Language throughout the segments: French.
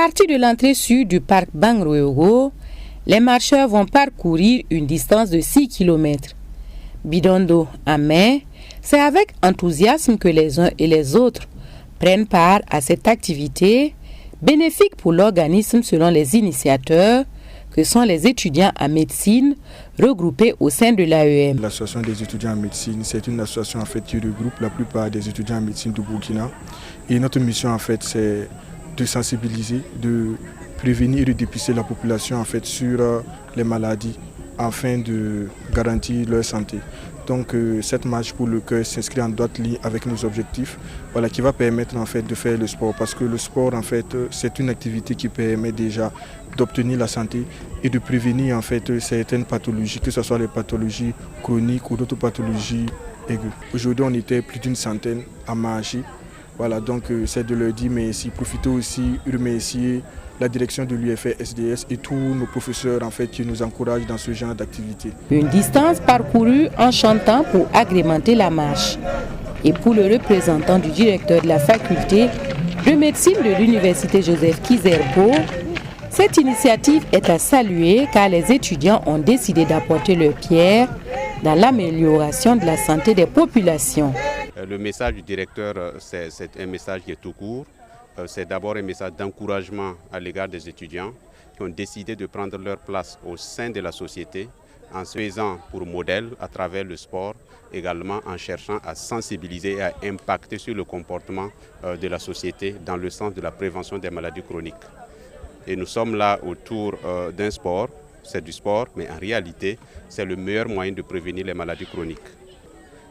partir de l'entrée sud du parc Bangroego, les marcheurs vont parcourir une distance de 6 km. Bidon d'eau en main, c'est avec enthousiasme que les uns et les autres prennent part à cette activité bénéfique pour l'organisme selon les initiateurs, que sont les étudiants en médecine regroupés au sein de l'AEM. L'association des étudiants en médecine, c'est une association en fait qui regroupe la plupart des étudiants en médecine du Burkina. Et notre mission en fait, c'est de sensibiliser, de prévenir et de dépister la population en fait sur les maladies afin de garantir leur santé. Donc cette marche pour le cœur s'inscrit en droite ligne avec nos objectifs, voilà, qui va permettre en fait de faire le sport, parce que le sport en fait c'est une activité qui permet déjà d'obtenir la santé et de prévenir en fait certaines pathologies, que ce soit les pathologies chroniques ou d'autres pathologies aiguës. Aujourd'hui on était plus d'une centaine à marcher. Voilà, donc c'est de leur dire merci. Profitez aussi remercier la direction de l'UFR-SDS et tous nos professeurs en fait, qui nous encouragent dans ce genre d'activité. Une distance parcourue en chantant pour agrémenter la marche. Et pour le représentant du directeur de la faculté de médecine de l'université Joseph Kizerbo, cette initiative est à saluer car les étudiants ont décidé d'apporter leur pierre dans l'amélioration de la santé des populations. Le message du directeur, c'est un message qui est tout court. C'est d'abord un message d'encouragement à l'égard des étudiants qui ont décidé de prendre leur place au sein de la société en se faisant pour modèle à travers le sport, également en cherchant à sensibiliser et à impacter sur le comportement de la société dans le sens de la prévention des maladies chroniques. Et nous sommes là autour d'un sport, c'est du sport, mais en réalité, c'est le meilleur moyen de prévenir les maladies chroniques.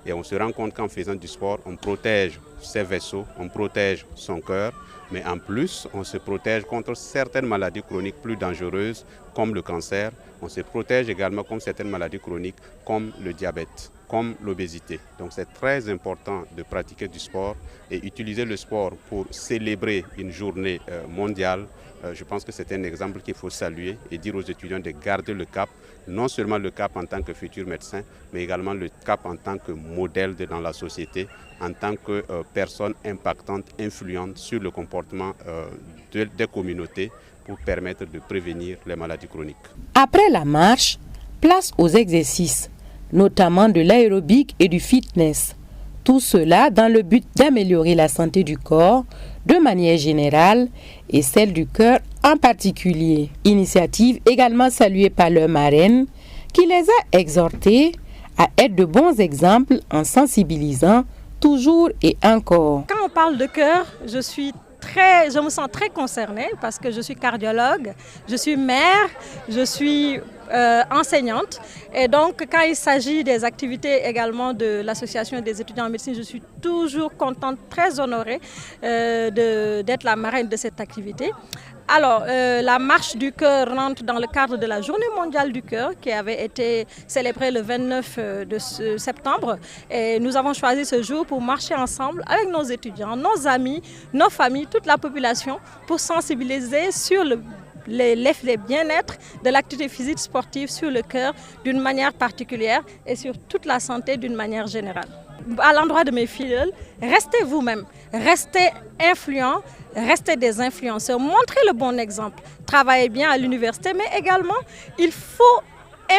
Et on se rend compte qu'en faisant du sport, on protège ses vaisseaux, on protège son cœur, mais en plus, on se protège contre certaines maladies chroniques plus dangereuses, comme le cancer. On se protège également contre certaines maladies chroniques, comme le diabète, comme l'obésité. Donc c'est très important de pratiquer du sport et utiliser le sport pour célébrer une journée mondiale. Je pense que c'est un exemple qu'il faut saluer et dire aux étudiants de garder le cap, non seulement le cap en tant que futur médecin, mais également le cap en tant que modèle dans la société, en tant que personne impactante, influente sur le comportement des communautés pour permettre de prévenir les maladies chroniques. Après la marche, place aux exercices, notamment de l'aérobic et du fitness. Tout cela dans le but d'améliorer la santé du corps de manière générale et celle du cœur en particulier. Initiative également saluée par leur marraine qui les a exhortés à être de bons exemples en sensibilisant toujours et encore. Quand on parle de cœur, je me sens très concernée parce que je suis cardiologue, je suis mère, je suis enseignante et donc quand il s'agit des activités également de l'association des étudiants en médecine, je suis toujours contente, très honorée d'être la marraine de cette activité. Alors, la marche du cœur rentre dans le cadre de la Journée mondiale du cœur qui avait été célébrée le 29 septembre. Et nous avons choisi ce jour pour marcher ensemble avec nos étudiants, nos amis, nos familles, toute la population pour sensibiliser sur les bien-être de l'activité physique sportive sur le cœur d'une manière particulière et sur toute la santé d'une manière générale. À l'endroit de mes filleuls, restez vous-même, restez influents, restez des influenceurs, montrez le bon exemple. Travaillez bien à l'université, mais également, il faut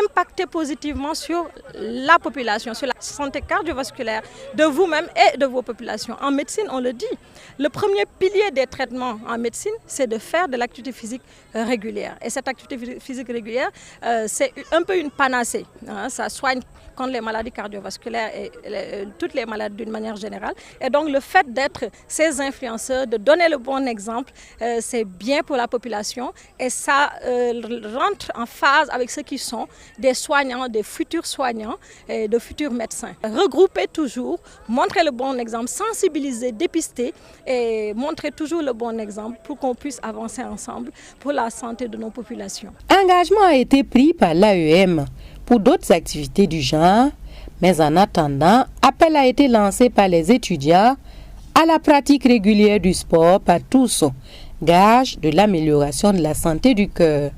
impacter positivement sur la population, sur la santé cardiovasculaire de vous-même et de vos populations. En médecine, on le dit, le premier pilier des traitements en médecine, c'est de faire de l'activité physique régulière. Et cette activité physique régulière, c'est un peu une panacée. Ça soigne contre les maladies cardiovasculaires et toutes les maladies d'une manière générale. Et donc le fait d'être ces influenceurs, de donner le bon exemple, c'est bien pour la population et ça rentre en phase avec ceux qui sont des soignants, des futurs soignants et de futurs médecins. Regroupez toujours, montrez le bon exemple, sensibiliser, dépister et montrer toujours le bon exemple pour qu'on puisse avancer ensemble pour la santé de nos populations. Engagement a été pris par l'AEM pour d'autres activités du genre, mais en attendant, appel a été lancé par les étudiants à la pratique régulière du sport par tous, gage de l'amélioration de la santé du cœur.